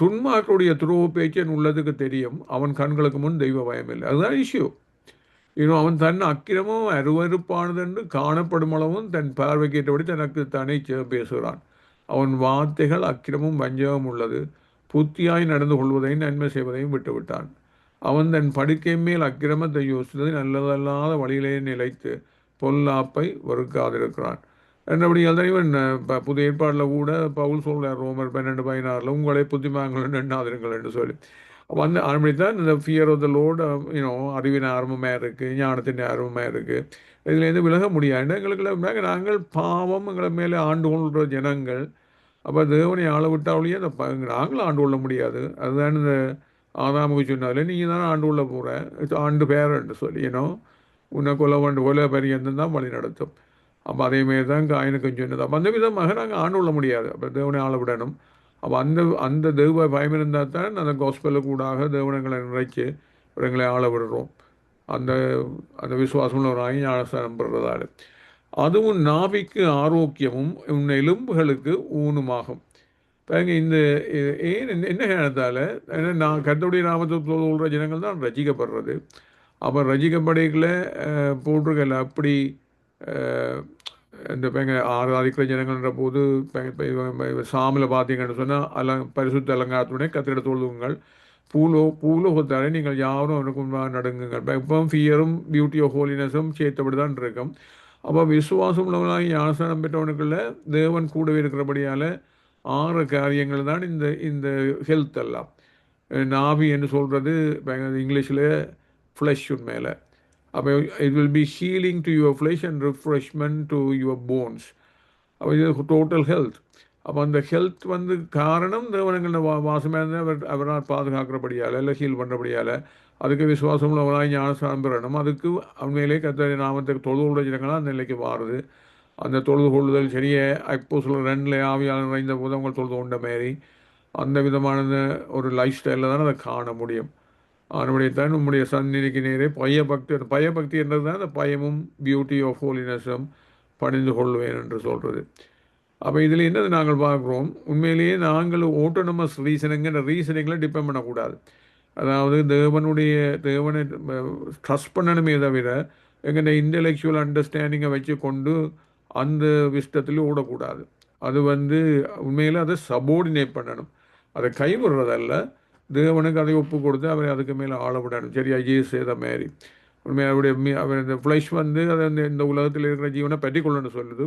துன்மார்க்கருடைய துருவ பேச்சன் உள்ளதுக்கு தெரியும், அவன் கண்களுக்கு முன் தெய்வ பயம் இல்லை. அதுதான் இஷ்யூ. இன்னும் அவன் தன் அக்கிரமும் அருவருப்பானது என்று காணப்படும் அளவும் தன் பார்வைக்கேற்றபடி தனக்கு தானே பேசுகிறான். அவன் வார்த்தைகள் அக்கிரமும் வஞ்சகமும் உள்ளது. புத்தியாய் நடந்து கொள்வதையும் நன்மை செய்வதையும் விட்டுவிட்டான். அவன் தன் படுக்கை மேல் அக்கிரமத்தை யோசித்ததை நல்லதல்லாத வழியிலே நிலைத்து பொல்லாப்பை வெறுக்காதிருக்கிறான். என்றபடியால் தான் இவன் புதிய ஏற்பாட்டில் கூட பவுல் சொல்கிறார் ரோமர் 12:16 உங்களை புத்திமான்கள் எண்ணாதிருங்கள் என்று சொல்லி. வந்து அப்படித்தான் இந்த ஃபியர் ஆஃப் த லோர்ட் அறிவின் ஆரம்பமாக இருக்குது, ஞானத்தின் ஆரம்பமாக இருக்குது. இதுலேருந்து விலக முடியாது. எங்களுக்கு நாங்கள் பாவம் எங்களை மேலே ஆண்டு கொள்கிற ஜனங்கள். அப்போ தேவனை ஆள விட்டாலேயே நாங்களும் ஆண்டு கொள்ள முடியாது. அதுதான் இந்த ஆதாமுக்கு சொன்னாலே நீங்கள் தானே ஆண்டு கொள்ள போகிற ஆண்டு பேரன்னு சொல்லி உன்னை கொலை பரியந்தம் தான் வழி நடத்தும். அப்போ அதேமாரி தான் காயனுக்கு சொன்னது. அப்போ அந்த விதமாக நாங்கள் ஆண்டு கொள்ள முடியாது. அப்போ தேவனை ஆள விடணும். அப்போ அந்த தெய்வ பயம் இருந்தால் தான் அந்த கோஸ்பலுக்கு கூடாக தேவனங்களை நிறைச்சி எங்களை ஆள விடுறோம். அந்த விசுவாசம் ஒரு ஞானஸ்தானம் பெறுறதால அதுவும் நாவிக்கு ஆரோக்கியமும் உன் எலும்புகளுக்கு ஊனுமாகும். பாருங்க இந்த என்ன காரணத்தால் நான் கர்த்தருடைய நாமத்தை சொல்கிற ஜனங்கள் தான் ரசிக்கப்படுறது. அப்போ ரசிக்கப்படைகளை போட்டிருக்கல அப்படி இந்த ஆராதிக்கிற ஜனங்கள்ன்ற போது சாமியில் பார்த்தீங்கன்னு சொன்னால் பரிசுத்த அலங்காரத்துடைய கத்திரிட தொழுவுங்கள் பூலோகத்தாலே நீங்கள் யாரும் அவனுக்கு நடுங்குங்கள். இப்போ ஃபியரும் பியூட்டி ஆஃப் ஹோலினஸும் சேர்த்தபடி தான் இருக்கும். அப்போ விசுவாசம் உள்ளவனாக ஞானஸ்தானம் பெற்றவனுக்குள்ள தேவன் கூடவே இருக்கிறபடியால் 6 காரியங்கள் தான் இந்த ஹெல்த் எல்லாம். நாவி என்று சொல்கிறது இங்கிலீஷில் ஃப்ளஷ் மேலே. அப்போ it will be healing to your flesh and refreshment to your bones. அப்போ இது டோட்டல் ஹெல்த். அப்போ அந்த ஹெல்த் காரணம் தேவனங்கள் வாசமாக இருந்தால் அவரால் பாதுகாக்கிறபடியால் இல்லை ஹீல் பண்ணுறபடியால் அதுக்கு விசுவாசம் உள்ளவனாக ஞானஸ்தானம் பெறணும். அதுக்கு உண்மையிலே கர்த்தருடைய நாமத்துக்கு தொழுது ஜனங்களாக அந்த நிலைக்கு மாறுது. அந்த தொழுது கொள்ளுதல் சரியே இப்போ சொல்ல 2 ஆவியாளர் நிறைந்த போது அவங்க தொழுது கொண்ட மாரி அந்த விதமான ஒரு லைஃப் ஸ்டைலில் தான் அதை காண முடியும். அதனுடையத்தான் நம்முடைய சந்நிதிக்கு நேரே பயபக்தி என்றது தான் அந்த பயமும் பியூட்டி ஆஃப் ஹோலினஸும் பணிந்து கொள்வேன் என்று சொல்கிறது. அப்போ இதில் என்னது நாங்கள் பார்க்குறோம், உண்மையிலேயே நாங்கள் ஆட்டோனமஸ் ரீசனிங்கிற ரீசனிங்கில் டிபெண்ட் பண்ணக்கூடாது. அதாவது தேவனை ட்ரஸ்ட் பண்ணணுமே தவிர எங்கள் இன்டெலெக்சுவல் அண்டர்ஸ்டாண்டிங்கை வச்சு கொண்டு அந்த விஷ்டத்துலேயும் ஓடக்கூடாது. அது உண்மையில் அதை சபோர்டினேட் பண்ணணும். அதை கைவிடுறதல்ல, தேவனுக்கு அதை ஒப்பு கொடுத்து அவரை அதுக்கு மேலே ஆள விடணும். சரியா செய்த மாரி உண்மையாக அவர் இந்த ஃப்ளைஷ் அதை இந்த உலகத்தில் இருக்கிற ஜீவனை பற்றி கொள்ளணும்னு சொல்லுது.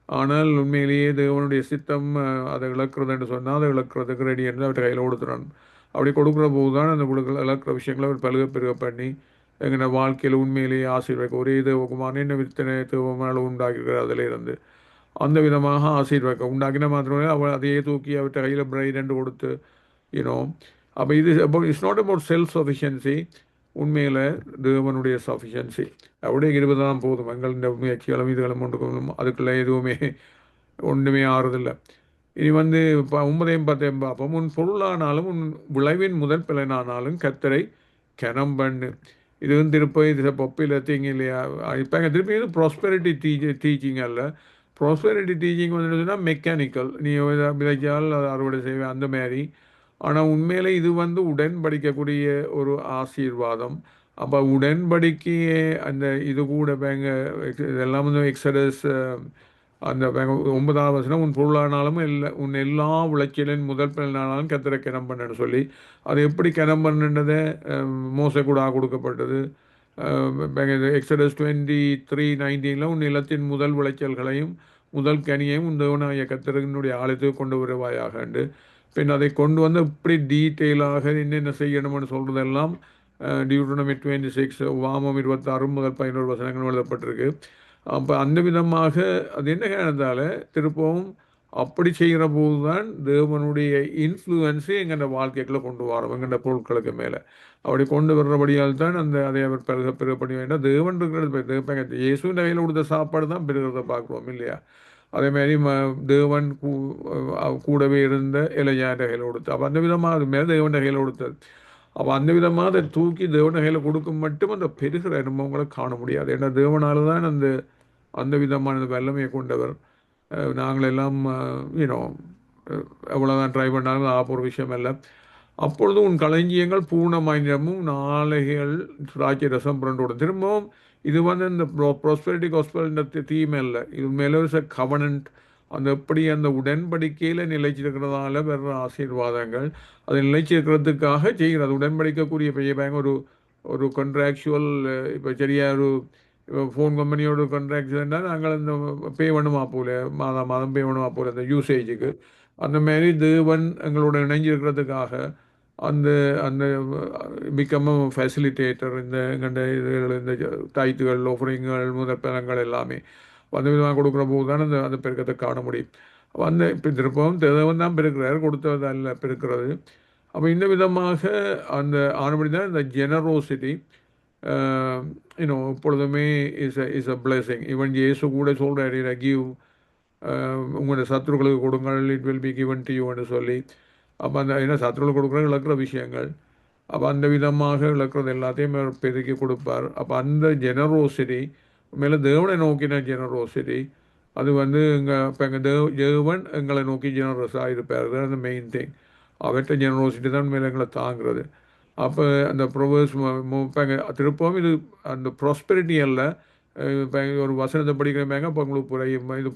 ஆனால் உண்மையிலேயே தேவனுடைய சித்தம் அதை இழக்கிறதுன்னு சொன்னால் அதை இழக்கிறதுக்கு ரெடி என்று அவர்கிட்ட கையில் கொடுத்துடணும். அப்படி கொடுக்குற போது தான் அந்த இழக்கிற விஷயங்களை அவர் பெருக பண்ணி எங்கள் வாழ்க்கையில் உண்மையிலேயே ஆசீர்வாய்க்கு ஒரே தேவகுமாரன் என்ன வித்தனை தேவமானால் உண்டாக்கிருக்கிறார். அதில் இருந்து அந்த விதமாக ஆசீர்வாய்க்க உண்டாக்கின மாத்திரமே அவள் அதையே தூக்கி அவர்கிட்ட கையில் பிரைட் கொடுத்து அப்போ it's not about self sufficiency. உண்மையில் தேவனுடைய சஃபிஷியன்சி அப்படியே 20 தான் போதும். எங்கள் இந்த முயற்சிகளும் இதுகளும் ஒன்றுக்கும் அதுக்குள்ளே எதுவுமே ஒன்றுமே ஆறுதில்லை. இனி 9 10 அப்போ உன் பொருளானாலும் உன் விளைவின் முதல் பலனானாலும் கர்த்தரை கனம் பண்ணு. இது திருப்பி இது பொப்பில் தீங்க இல்லையா. இப்போ எங்கள் திருப்பி இது ப்ராஸ்பெரிட்டி டீச்சிங் அல்ல. ப்ராஸ்பெரிட்டி டீச்சிங் சொன்னால் மெக்கானிக்கல், நீ விதைச்சால் அறுவடை செய்வேன் அந்த மாதிரி. ஆனால் உண்மையில் இது உடன்படிக்கக்கூடிய ஒரு ஆசீர்வாதம். அப்போ உடன்படிக்கையே அந்த இது கூட இதெல்லாம் எக்ஸடஸ் அந்த 9ஆம் வசனம் உன் பொருளானாலும் உன் எல்லா விளைச்சலின் முதல் பலனாலும் கர்த்தரை கனம் பண்ணு சொல்லி அது எப்படி கனம் பண்ணுன்றதை மோசே கூட கொடுக்கப்பட்டது. எக்ஸடஸ் 23:19 உன் நிலத்தின் முதல் விளைச்சல்களையும் முதல் கனியையும் தேவனாய கர்த்தரினுடைய ஆலயத்துக்கு கொண்டு வருவாயாக என்று பின் அதை கொண்டு வந்து இப்படி டீட்டெயிலாக என்னென்ன செய்யணும்னு சொல்கிறதெல்லாம் டியூட்டனமி 26 வாமம் 26 முதல் 11 வசனங்கள் எழுதப்பட்டிருக்கு. அப்போ அந்த விதமாக அது என்ன காரணத்தால் திருப்பவும் அப்படி செய்கிற போது தான் தேவனுடைய இன்ஃப்ளூயன்ஸு எங்களோட வாழ்க்கைக்குள்ளே கொண்டு வரோம், எங்களோட பொருட்களுக்கு மேலே அப்படி கொண்டு வர்றபடியால் தான் அதை அவர் பெருக பண்ணி வேண்டாம். தேவன் இருக்கிறது இயேசுவின் கையில் கொடுத்த சாப்பாடு தான் பெருகிறத பார்க்குறோம் இல்லையா? அதேமாதிரி தேவன் கூடவே இருந்த இளைஞர் கையில் கொடுத்து அப்போ அந்த விதமாக அது மேலே தேவன் கையில் கொடுத்தது. அப்போ அந்த விதமாக அதை தூக்கி தேவன் கையில் கொடுக்கும் மட்டும் அந்த பெருகிற அனுபவங்களை காண முடியாது. ஏன்னா தேவனால தான் அந்த விதமான வல்லமையை கொண்டவர். நாங்கள் எல்லாம் யூனோ எவ்வளோதான் ட்ரை பண்ணாலும் ஒரு விஷயம் இல்லை. அப்பொழுது உன் களஞ்சியங்கள் பூர்ணமாயிரமும் நாளைகள் திராட்சை ரசம் புரண்டோட திரும்பவும் இது வந்து இந்த ப்ராஸ்பெரிட்டி காஸ்பல்ன்ற தீமை இல்லை, இது மேலே கவனன்ட் அந்த எப்படி அந்த உடன்படிக்கையில் நிலைச்சிருக்கிறதால வர்ற ஆசீர்வாதங்கள் அதை நிலைச்சிருக்கிறதுக்காக செய்கிறது. உடன்படிக்கக்கூடிய பெரிய பயங்க ஒரு கான்ட்ராக்சுவல் இப்போ சரியாக ஒரு ஃபோன் கம்பெனியோட கான்ட்ராக்ட்னா நாங்கள் இந்த பே பண்ணுமா போல மாதம் பே பண்ணுமா போல அந்த யூசேஜுக்கு அந்த மாதிரி தேவன் எங்களோட இணைஞ்சிருக்கிறதுக்காக அந்த அந்த பிகம் ஃபெசிலிட்டேட்டர் இந்த எங்கள்ட இதுகள் இந்த டைத்துகள் ஆஃபரிங்கள் முதற்பலங்கள் எல்லாமே அந்த விதமாக கொடுக்குற போது தான் அந்த பெருக்கத்தை காண முடியும். அந்த இப்போ திருப்பவும் தேவன் தான் பெருக்கிறார், கொடுத்தது அல்ல பெருக்கிறது. அப்போ இந்த விதமாக அந்த ஆனபடி தான் இந்த ஜெனரோசிட்டி எப்பொழுதுமே இஸ் அ பிளெஸிங். ஈவன் இயேசு கூட சொல்கிறார் கிவ், உங்களுடைய சத்துருக்களுக்கு கொடுங்கள், it will be given to யூன்னு சொல்லி. அப்போ அந்த என்ன சத்துருக்களுக்கு கொடுக்குற இழக்கிற விஷயங்கள், அப்போ அந்த விதமாக இழக்கிறது எல்லாத்தையும் பெருக்கி கொடுப்பார். அப்போ அந்த ஜெனரோசிட்டி மேலே தேவனை நோக்கின ஜெனரோசிட்டி அது வந்து இப்போ எங்கள் தேவன் எங்களை நோக்கி ஜெனரஸாக இருப்பார். தான் அந்த மெயின் திங். அவற்ற ஜெனரோசிட்டி தான் மேலே எங்களை தாங்கிறது. அப்போ அந்த ப்ரொவர்ஸ் இப்போ திருப்பவும் இது அந்த ப்ராஸ்பெரிட்டி அல்ல. இப்போ ஒரு வசனத்தை படிக்கிறமேங்க இப்போ உங்களுக்கு புரியும். இது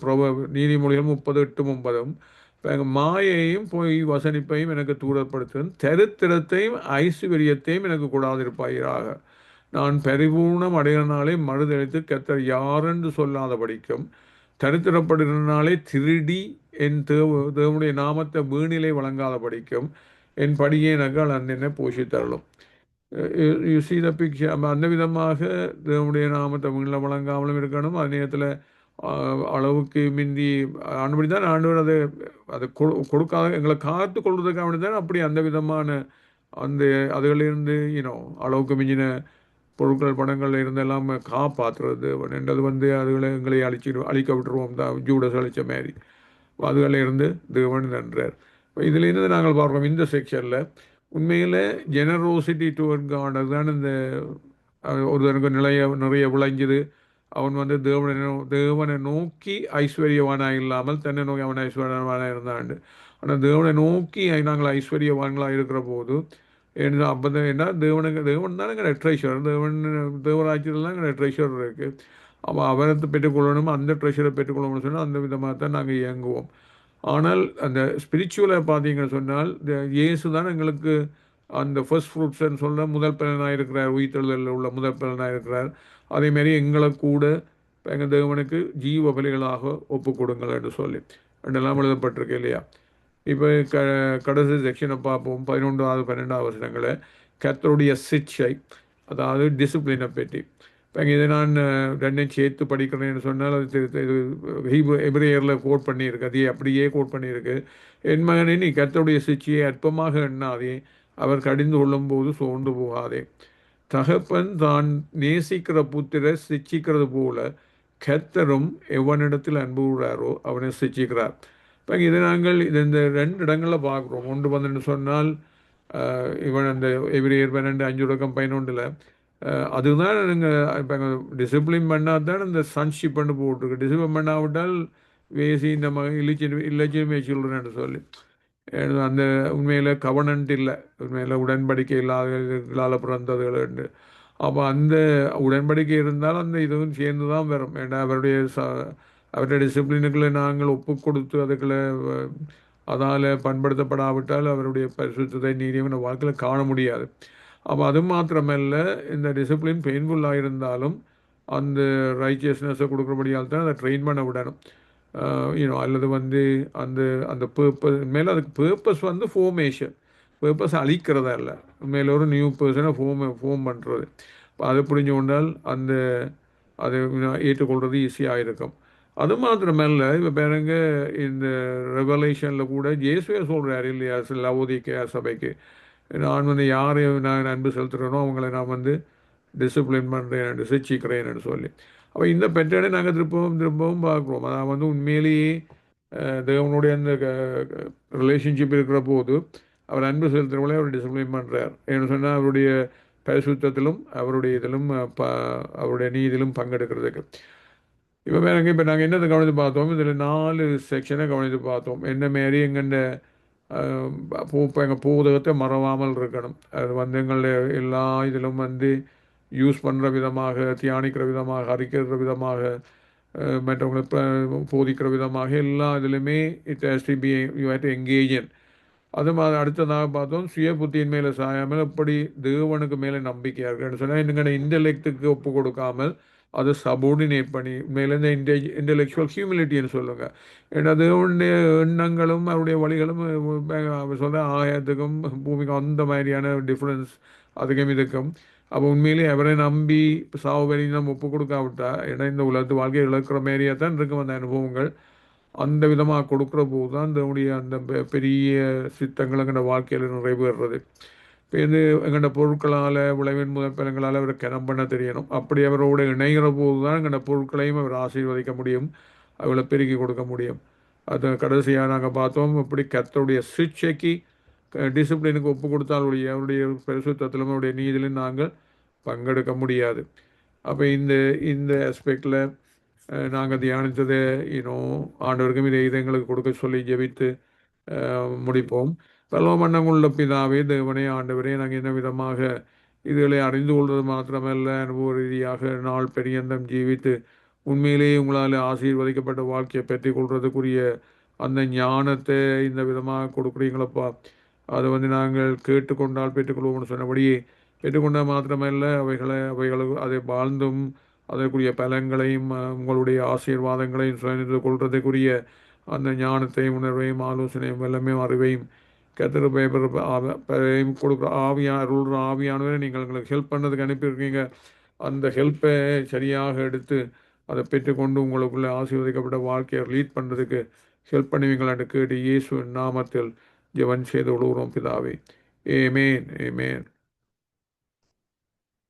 நீதிமொழிகள் 30:8-9 இப்போ எங்கள் மாயையும் போய் வசனிப்பையும் எனக்கு தூரப்படுத்தும், தரித்திரத்தையும் ஐஸ்வர்யத்தையும் எனக்கு கூடாதிருப்பாயிராக. நான் பரிபூர்ணம் அடைகிறனாலே மறுதளித்து கர்த்தர் யாரென்று சொல்லாத படிக்கும், தரித்திரப்படுகிறனாலே திருடி என் தேவனுடைய நாமத்தை வீணிலை வழங்காத படிக்கும், என் படியே நகல் அந்தென்ன போஷித்தரலும். You see the picture. அந்த விதமாக தேவனுடைய நாமத்தை வீணில் வழங்காமலும் இருக்கணும். அதே நேரத்தில் அளவுக்கு மிந்தி ஆண்டபடி தான் ஆண்டவர் அதை கொடுக்காத எங்களை காத்து கொள்வதற்காக வேண்டி தான் அப்படி அந்த விதமான அந்த அதுகளிலிருந்து அளவுக்கு மிஞ்சின பொருட்கள் பணங்கள் இருந்தெல்லாம் காப்பாற்றுறது என்றது வந்து அதுகளை எங்களை அழிக்க விட்டுருவோம் தான் ஜூடஸ் அழித்த மாதிரி அதுகளில் இருந்து தேவன் நன்றார். இதுலேருந்து நாங்கள் பார்க்குறோம் இந்த செக்ஷனில் உண்மையில் ஜெனரோசிட்டி டுவர்ட் காட் அதுதான் இந்த ஒருத்தனுக்கு நிறைய விளைஞ்சுது. அவன் வந்து தேவனை நோக்கி ஐஸ்வர்யவானாக இல்லாமல் தன்னை நோக்கி அவன் ஐஸ்வர்யவானாக இருந்தான். ஆனால் தேவனை நோக்கி நாங்கள் ஐஸ்வர்யவான்களாக இருக்கிற போது அப்போ தான் என்ன தேவன் தான் எங்கள் ட்ரெஷர், தேவராஜ்யத்தில் தான் எங்கள் ட்ரெஷர் இருக்குது. அப்போ அவரை பெற்றுக்கொள்ளணும், அந்த ட்ரெஷரை பெற்றுக்கொள்ளணும்னு சொன்னால் அந்த விதமாக தான் நாங்கள் இயங்குவோம். ஆனால் அந்த ஸ்பிரிச்சுவலை பார்த்தீங்கன்னு சொன்னால் இயேசு தான் எங்களுக்கு அந்த ஃபர்ஸ்ட் ஃப்ரூட்ஸ்ன்னு சொல்ல முதல் பலனாக இருக்கிறார், உயிர்த்தெழுதலில் உள்ள முதல் பலனாக இருக்கிறார். அதேமாரி எங்களை கூட எங்கள் தேவனுக்கு ஜீவ பலிகளாக ஒப்பு கொடுங்கள் என்று சொல்லி ரெண்டெல்லாம் எழுதப்பட்டிருக்கு இல்லையா? இப்போ கடைசி செக்ஷனை பார்ப்போம். 11வது 12வது வசனங்களை கர்த்தருடைய சிக்ஷை, அதாவது டிசிப்ளினை பற்றி. இப்போ இதை நான் ரெண்டையும் சேர்த்து படிக்கிறேன்னு சொன்னால் அது இது எபிரேயரில் கோட் பண்ணியிருக்கு, அதையே அப்படியே கோட் பண்ணியிருக்கு. என் மகனே நீ கர்த்தருடைய சிக்ஷையை அற்பமாக எண்ணாதே, அவர் கடிந்து கொள்ளும்போது சோர்ந்து போகாதே. தகப்பன் தான் நேசிக்கிற புத்திரை சிச்சிக்கிறது போல கர்த்தரும் எவனிடத்தில் அன்பு கூறாரோ அவனை சிச்சிக்கிறார். இப்போ இதை நாங்கள் இந்த 2 இடங்களில் பார்க்குறோம். 1:12 சொன்னால் இவன் அந்த எபிரேயர் 12:5-11 அதுதான் நீங்கள் இப்போ டிசிப்ளின் பண்ணால் தான் இந்த சன்ஷிப் பண்ணி போட்டிருக்கு. டிசிப்ளின் பண்ணாவிட்டால் வேசி இந்த இல்லச்சிலுமே சில்ட்ரன் சொல்லி அந்த உண்மையில் கவர்னன்ட் இல்லை, உண்மையில் உடன்படிக்கை இல்லாத பிறந்ததுகள். அப்போ அந்த உடன்படிக்கை இருந்தால் அந்த இதுவும் சேர்ந்து தான் வரும். ஏன்னா அவருடைய டிசிப்ளினுக்குள்ளே நாங்கள் ஒப்பு கொடுத்து அதுக்குள்ளே அதால் பண்படுத்தப்படாவிட்டால் அவருடைய பரிசுத்தத்தை நீதியும் வாழ்க்கையில் காண முடியாது. அப்போ அது மாத்திரமல்ல, இந்த டிசிப்ளின் பெயின்ஃபுல்லாக இருந்தாலும் அந்த ரைச்சியஸ்னஸை கொடுக்குறபடியால் தான் அதை ட்ரெயின் பண்ண விடணும். அல்லது வந்து அந்த அந்த பேர்பஸ் மேலே அதுக்கு பேர்பஸ் வந்து ஃபோமேஷன், பேர்பஸ் அழிக்கிறதா இல்லை, மேலே ஒரு நியூ பர்சனை ஃபோம் பண்ணுறது. அதை புரிஞ்சு கொண்டால் அதை ஏற்றுக்கொள்வது ஈஸியாக இருக்கும். அது மாத்திரமல்ல, இப்போ பாருங்க, இந்த ரெவலேஷனில் கூட இயேசுவே சொல்கிறார் இல்லையா லவோதிக்கேயா சபைக்கு, நான் வந்து யாரை நான் அன்பு செலுத்துகிறேனோ அவங்களை நான் வந்து டிசிப்ளின் பண்ணுறேன், சிக்ஷிக்கிறேன்னு சொல்லி. அப்போ இந்த பெற்றனை நாங்கள் திரும்பவும் பார்க்குறோம். அதான் வந்து உண்மையிலேயே தேவனுடைய அந்த ரிலேஷன்ஷிப் இருக்கிற போது அவர் அன்பு செலுத்துகிறவங்களே அவர் டிசிப்ளின் பண்ணுறார். ஏன்னு சொன்னால் அவருடைய பரிசுத்தத்திலும் அவருடைய இதிலும் அவருடைய நீதியிலும் பங்கெடுக்கிறதுக்கு. இப்போ வேறங்க, இப்போ நாங்கள் என்னத்தை கவனித்து பார்த்தோம், இதில் 4 செக்ஷனை கவனித்து பார்த்தோம். என்ன மாரி எங்கள்ட எங்கள் பூதகத்தை மறவாமல் இருக்கணும். அது வந்து எங்களுடைய எல்லா இதிலும் வந்து யூஸ் பண்ணுற விதமாக, தியானிக்கிற விதமாக, அறிக்கிற விதமாக, மற்றவங்களை போதிக்கிற விதமாக எல்லா இதுலையுமே it has to be you have to engage in. அது அடுத்ததாக பார்த்தோம், சுய புத்தியின் மேலே சாயாமல் எப்படி தேவனுக்கு மேலே நம்பிக்கையாக இருக்குன்னு சொன்னால் எங்களை இன்டெலெக்டுக்கு ஒப்பு கொடுக்காமல் அதை சபோர்டினேட் பண்ணி மேலேருந்து இன்டெலெக்சுவல் ஹியூமிலிட்டின்னு சொல்லுங்கள். ஏன்னா தேவனுடைய எண்ணங்களும் அவருடைய வழிகளும் சொல்ல ஆயத்துக்கும் பூமிக்கும் அந்த மாதிரியான டிஃப்ரென்ஸ் அதுக்கும் இதுக்கும். அப்போ உண்மையிலேயே அவரை நம்பி சாவு வரி நம்ம ஒப்பு கொடுக்காவிட்டா, ஏன்னா இந்த உலகத்து வாழ்க்கையை இழக்கிற மாதிரியாக தான் இருக்கும் அந்த அனுபவங்கள். அந்த விதமாக கொடுக்குற போது தான் இதனுடைய அந்த பெரிய சித்தங்கள் எங்களோட வாழ்க்கையில் நிறைவேறுறது. இப்போ இது எங்களோட பொருட்களால், விளைவின் முதற்பலங்களால் அவரை கனம் பண்ண தெரியணும். அப்படி அவரோட இணைகிற போது தான் எங்களோட பொருட்களையும் அவர் ஆசீர்வதிக்க முடியும், அவளை பெருக்கி கொடுக்க முடியும். அது கடைசியாக நாங்கள் பார்த்தோம், இப்படி கர்த்தருடைய சிக்ஷைக்கு டிசிப்ளினுக்கு ஒப்பு கொடுத்தால் அவருடைய பரிசுத்தத்திலும் அவருடைய நீதியிலும் நாங்கள் பங்கெடுக்க முடியாது. அப்போ இந்த ஆஸ்பெக்டில் நாங்கள் தியானித்ததை ஆண்டவருக்கும் இதை எங்களுக்கு கொடுக்க சொல்லி ஜெபித்து முடிப்போம். பரலோகமண்டலமுள்ள பிதாவே, தேவனே, ஆண்டவரே, நாங்கள் என்ன விதமாக இதுகளை அறிந்து கொள்வது மாத்திரமல்ல, அனுபவ ரீதியாக நாள் பெரியந்தம் ஜீவித்து உண்மையிலேயே உங்களால் ஆசீர்வதிக்கப்பட்ட வாழ்க்கையை பெற்றுக் கொள்வதற்குரிய அந்த ஞானத்தை இந்த விதமாக கொடுக்குறீங்களப்பா. அதை வந்து நாங்கள் கேட்டுக்கொண்டால் பெற்றுக்கொள்வோம்னு சொன்னபடியே பெற்றுக்கொண்டால் மாத்திரமல்ல, அவைகளுக்கு அதை வாழ்ந்தும் அதற்குரிய பலங்களையும் உங்களுடைய ஆசீர்வாதங்களையும் சுயந்து கொள்வதற்குரிய அந்த ஞானத்தையும் உணர்வையும் ஆலோசனையும் எல்லாமே அறிவையும் கத்திர பேப்பரையும் கொடுக்குற ஆவியானவரை நீங்கள் எங்களுக்கு ஹெல்ப் பண்ணதுக்கு அனுப்பியிருக்கீங்க. அந்த ஹெல்ப்பை சரியாக எடுத்து அதை பெற்றுக்கொண்டு உங்களுக்குள்ள ஆசீர்வதிக்கப்பட்ட வாழ்க்கையை லீட் பண்ணுறதுக்கு ஹெல்ப் பண்ணுவீங்களான்னு கேட்டு இயேசு நாமத்தில் ஜெபம் செய்து விடுகிறோம் பிதாவே. ஆமென், ஆமென்.